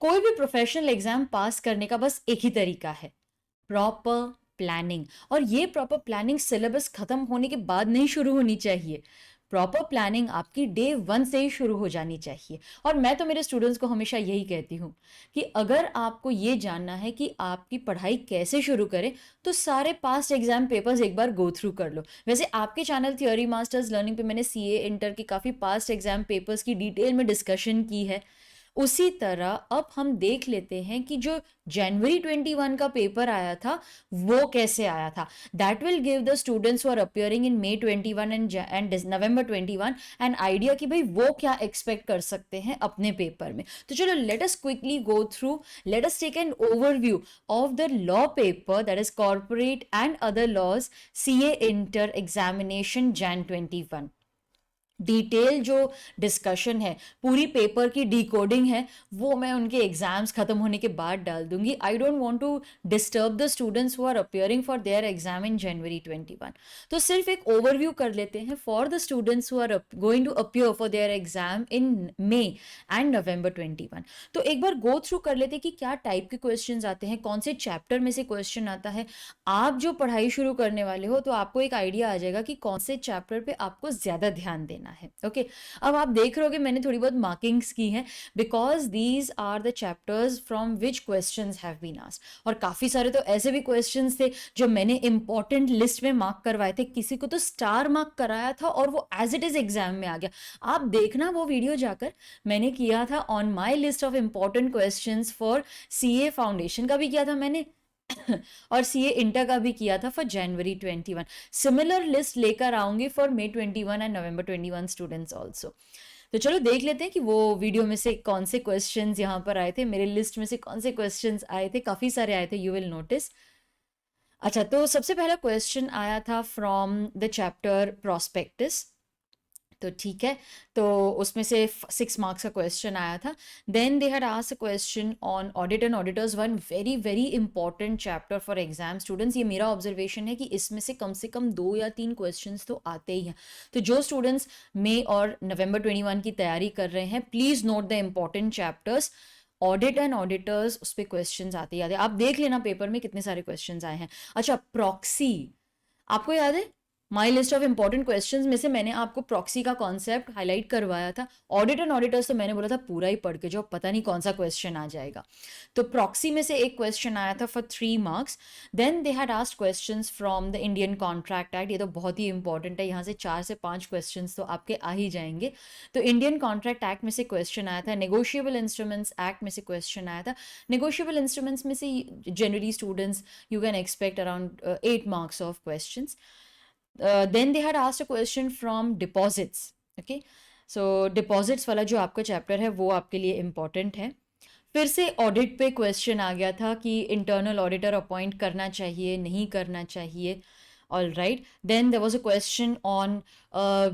कोई भी professional exam पास करने का बस एक ही तरीका है, प्रॉपर प्लानिंग। और ये प्रॉपर प्लानिंग सिलेबस खत्म होने के बाद नहीं शुरू होनी चाहिए। प्रॉपर प्लानिंग आपकी डे वन से ही शुरू हो जानी चाहिए। और मैं तो मेरे स्टूडेंट्स को हमेशा यही कहती हूँ कि अगर आपको ये जानना है कि आपकी पढ़ाई कैसे शुरू करें, तो सारे पास्ट एग्जाम पेपर्स एक बार गो थ्रू कर लो। वैसे आपके चैनल थियोरी मास्टर्स लर्निंग पे मैंने सीए इंटर की काफ़ी पास्ट एग्जाम पेपर्स की डिटेल में डिस्कशन की है। उसी तरह अब हम देख लेते हैं कि जो जनवरी 21 का पेपर आया था वो कैसे आया था। That will give the students who are appearing in May 21 and November 21 an idea कि भाई वो क्या एक्सपेक्ट कर सकते हैं अपने पेपर में। तो चलो let us quickly go through, let us take an overview of the law paper that is corporate and other laws CA inter examination Jan 21। Detail जो डिस्कशन है, पूरी पेपर की डिकोडिंग है, वो मैं उनके एग्जाम्स खत्म होने के बाद डाल दूंगी। I don't want to disturb the students who are appearing for their exam in January 21। तो सिर्फ एक ओवरव्यू कर लेते हैं for the students who are going to appear for their exam in May and November 21। तो एक बार go through कर लेते हैं कि क्या टाइप के क्वेश्चन आते हैं, कौन से चैप्टर में से क्वेश्चन आता है। आप जो पढ़ाई शुरू करने वाले हो तो आपको एक आइडिया आ जाएगा कि कौन से चैप्टर पे आपको ज्यादा ध्यान देना है। ओके, अब आप देख रहे हो कि मैंने थोड़ी बहुत मार्किंग्स की हैं because these are the chapters from which questions have been asked. और काफी सारे तो ऐसे भी क्वेश्चंस थे जो मैंने इंपॉर्टेंट लिस्ट में मार्क करवाए थे, किसी को तो स्टार मार्क कराया था और वो एज इट इज एग्जाम में आ गया। आप देखना वो वीडियो जाकर, मैंने किया था on my list of important question for CA foundation का भी किया था मैंने और सीए इंटर का भी किया था फॉर जनवरी 21। सिमिलर लिस्ट लेकर आऊंगी for may 21 and November 21 students also. तो चलो देख लेते हैं कि वो वीडियो में से कौन से क्वेश्चंस यहाँ पर आए थे, मेरे लिस्ट में से कौन से क्वेश्चंस आए थे। काफी सारे आए थे, यू विल नोटिस। अच्छा, तो सबसे पहला क्वेश्चन आया था फ्रॉम द चैप्टर प्रोस्पेक्टस। तो ठीक है, तो उसमें से 6 मार्क्स का क्वेश्चन आया था। Then they had asked a question on audit and auditors, one very very important chapter for exam students. ये मेरा ऑब्जर्वेशन है कि इसमें से कम 2 या 3 क्वेश्चंस तो आते ही हैं। तो जो स्टूडेंट्स मई और नवंबर 21 की तैयारी कर रहे हैं, please note the important chapters. Audit and auditors, उस पर क्वेश्चन आते ही आते, आप देख लेना पेपर में कितने सारे क्वेश्चन आए हैं। अच्छा, प्रॉक्सी, आपको याद है my list of important questions में से मैंने आपको प्रॉक्सी का कॉन्सेप्ट हाईलाइट करवाया था। ऑडिट एंड ऑडिटर्स तो मैंने बोला था पूरा ही पढ़ के जाओ, पता नहीं कौन सा क्वेश्चन आ जाएगा। तो प्रॉक्सी में से एक क्वेश्चन आया था for 3 marks. Then they had asked questions from the Indian Contract Act, ये तो बहुत ही इंपॉर्टेंट है, यहाँ से 4 से 5 क्वेश्चन तो आपके आ ही जाएंगे। तो इंडियन कॉन्ट्रैक्ट एक्ट में से क्वेश्चन आया था, नेगोशिएबल इंस्ट्रूमेंट्स एक्ट में से क्वेश्चन आया था। नेगोशिएबल इंस्ट्रूमेंट्स में से generally students you can expect around 8 marks of question. Then they had asked a question from deposits. Okay, so deposits वाला जो आपका चैप्टर है वो आपके लिए इम्पॉर्टेंट है। फिर से ऑडिट पे क्वेश्चन आ गया था कि इंटरनल ऑडिटर अपॉइंट करना चाहिए नहीं करना चाहिए। All right. Then there was a question on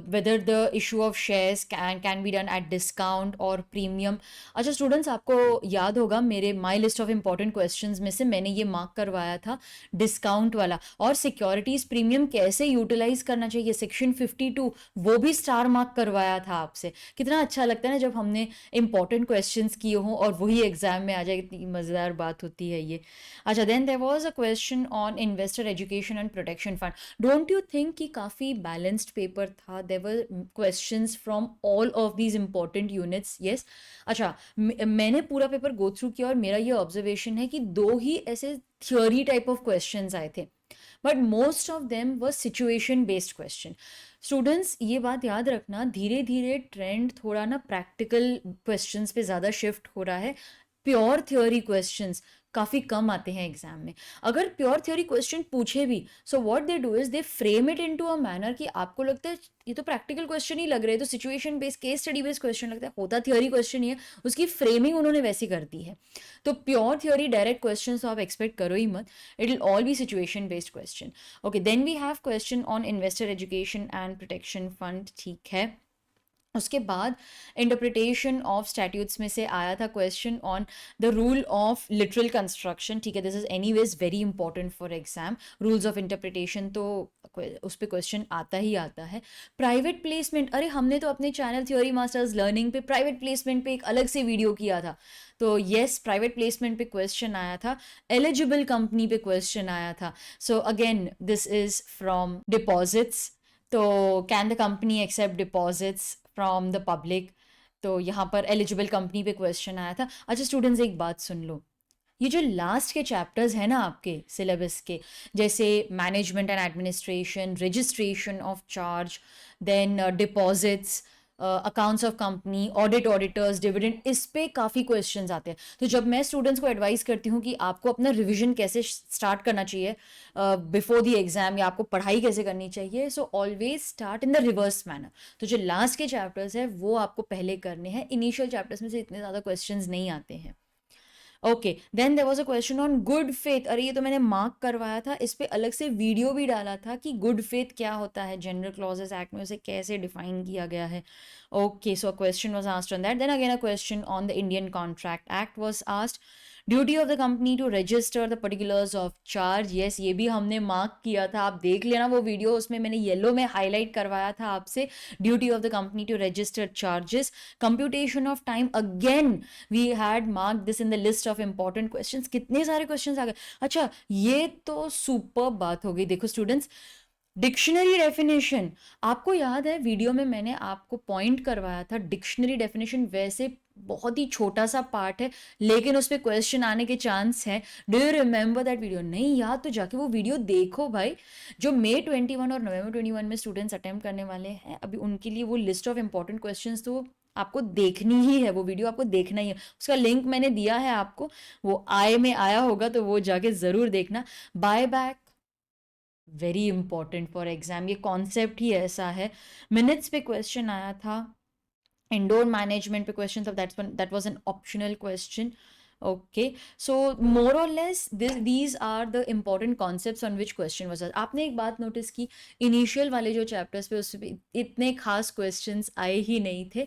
whether the issue of shares can be done at discount or premium. अच्छा स्टूडेंट्स, आपको याद होगा मेरे my list of important questions में से मैंने ये मार्क करवाया था डिस्काउंट वाला, और सिक्योरिटीज प्रीमियम कैसे यूटिलाइज करना चाहिए सेक्शन 52, वो भी स्टार मार्क करवाया था आपसे। कितना अच्छा लगता है ना जब हमने इंपॉर्टेंट क्वेश्चंस किए हों और वही एग्जाम में आ जाए, कितनी मज़ेदार बात होती है ये। अच्छा, then there was a question on investor education and protection fund. Don't you think कि काफ़ी बैलेंस्ड पेपर था? There were questions from all of these important units. Yes. अच्छा, मैंने पूरा पेपर गो थ्रू किया और मेरा ये ऑब्जर्वेशन है कि 2 ही ऐसे थियोरी टाइप ऑफ क्वेश्चंस आए थे, but most of them were situation based question. Students, ये बात याद रखना, धीरे धीरे ट्रेंड थोड़ा ना प्रैक्टिकल क्वेश्चंस पे ज़्यादा शिफ्ट हो रहा है। प्योर थ्योरी क्वेश्चंस काफ़ी कम आते हैं एग्जाम में। अगर प्योर थ्योरी क्वेश्चन पूछे भी, so what they do is they frame it into a manner कि आपको लगता है ये तो प्रैक्टिकल क्वेश्चन ही लग रहे हैं, तो situation based case study based question लगता है, होता थ्योरी क्वेश्चन ही है, उसकी फ्रेमिंग उन्होंने वैसी कर दी है। तो प्योर थ्योरी डायरेक्ट क्वेश्चन तो आप एक्सपेक्ट करो ही मत, it will all be situation based question. Okay, then we have question on investor education and protection fund. ठीक है, उसके बाद इंटरप्रिटेशन ऑफ स्टैट्यूट्स में से आया था question on the rule of literal construction, ठीक है, this is anyways very important for exam, rules of interpretation तो उस पर क्वेश्चन आता ही आता है। प्राइवेट प्लेसमेंट, अरे हमने तो अपने चैनल थ्योरी मास्टर्स लर्निंग पे प्राइवेट प्लेसमेंट पे एक अलग से वीडियो किया था, तो येस प्राइवेट प्लेसमेंट पे क्वेश्चन आया था, एलिजिबल कंपनी पे क्वेश्चन आया था। So again this is from deposits, तो can the company accept deposits from the public, तो यहाँ पर एलिजिबल कंपनी पे क्वेश्चन आया था। अच्छा स्टूडेंट्स एक बात सुन लो, ये जो लास्ट के चैप्टर्स हैं ना आपके सिलेबस के, जैसे management and administration, registration of charge, then deposits, accounts of company, audit, auditors, dividend, इस पे काफ़ी क्वेश्चंस आते हैं। तो जब मैं स्टूडेंट्स को एडवाइस करती हूँ कि आपको अपना रिविजन कैसे स्टार्ट करना चाहिए बिफोर द एग्जाम, या आपको पढ़ाई कैसे करनी चाहिए, so always start in the reverse manner. तो जो लास्ट के चैप्टर्स है वो आपको पहले करने हैं, इनिशियल चैप्टर्स में से इतने ज़्यादा क्वेश्चंस नहीं आते हैं। Okay, then there was a question on good faith, अरे ये तो मैंने मार्क करवाया था, इस पे अलग से वीडियो भी डाला था कि गुड फेथ क्या होता है, जनरल क्लॉजेस एक्ट में उसे कैसे डिफाइन किया गया है। Okay, so a question was asked on that, then again a question on the Indian Contract Act was asked, duty of the company to register the particulars of charge, yes ये भी हमने mark किया था, आप देख लेना वो video, उसमें मैंने येलो में हाईलाइट करवाया था आपसे, duty of the company to register charges, computation of time, again we had mark this in the list of important questions, कितने सारे क्वेश्चंस आ गए। अच्छा ये तो सुपर बात हो गई, देखो स्टूडेंट्स, डिक्शनरी डेफिनेशन, आपको याद है वीडियो में मैंने आपको पॉइंट करवाया था, डिक्शनरी डेफिनेशन वैसे बहुत ही छोटा सा पार्ट है लेकिन उस पर क्वेश्चन आने के चांस है। Do you remember that video? नहीं याद तो जाके वो वीडियो देखो भाई, जो May 21 और November 21 में स्टूडेंट्स अटेम्प्ट करने वाले हैं, अभी उनके लिए वो लिस्ट ऑफ इंपॉर्टेंट क्वेश्चंस तो आपको देखनी ही है, वो वीडियो आपको देखना ही है, उसका लिंक मैंने दिया है आपको, वो आई में आया होगा तो वो जाके ज़रूर देखना। Buy back very important for exam, ये कॉन्सेप्ट ही ऐसा है। मिनट्स पे क्वेश्चन आया था, इंडोर मैनेजमेंट पे क्वेश्चन था, that was an optional question. Okay, so more or less these are the important concepts on which question was. आपने एक बात नोटिस की, इनिशियल वाले जो चैप्टर्स पे उस पे इतने खास क्वेश्चंस आए ही नहीं थे।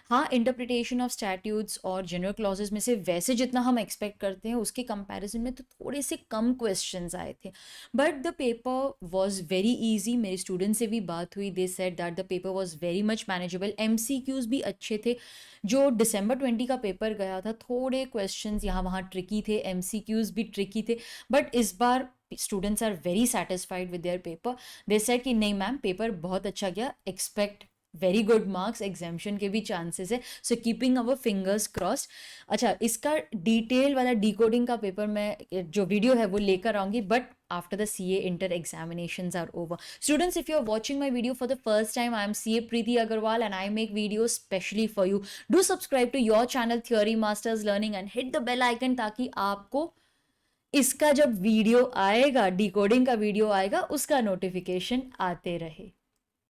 हाँ, इंटरप्रिटेशन ऑफ स्टैट्यूट्स और जनरल क्लॉजेस में से वैसे जितना हम एक्सपेक्ट करते हैं उसके कंपैरिजन में तो थोड़े से कम क्वेश्चंस आए थे, but the paper was very easy. मेरे स्टूडेंट से भी बात हुई, they said that the paper was very much manageable, MCQs भी अच्छे थे। जो December 20 का पेपर गया था, थोड़े क्वेश्चंस यहाँ वहाँ ट्रिकी थे, MCQs भी ट्रिकी थे, बट इस बार students are very satisfied with their paper. They said कि नहीं मैम पेपर बहुत अच्छा गया, expect very good marks, exemption के भी चांसेस है, so keeping our fingers crossed. अच्छा इसका डिटेल वाला डिकोडिंग का पेपर मैं जो वीडियो है वो लेकर आऊँगी, but after the CA inter examinations are over. Students, if you're watching my video for the first time, I am CA Preeti Agarwal and I make videos specially for you. Do subscribe to your channel Theory Masters Learning and hit the bell icon ताकि आपको इसका जब video आएगा, decoding का video आएगा, उसका notification आते रहे।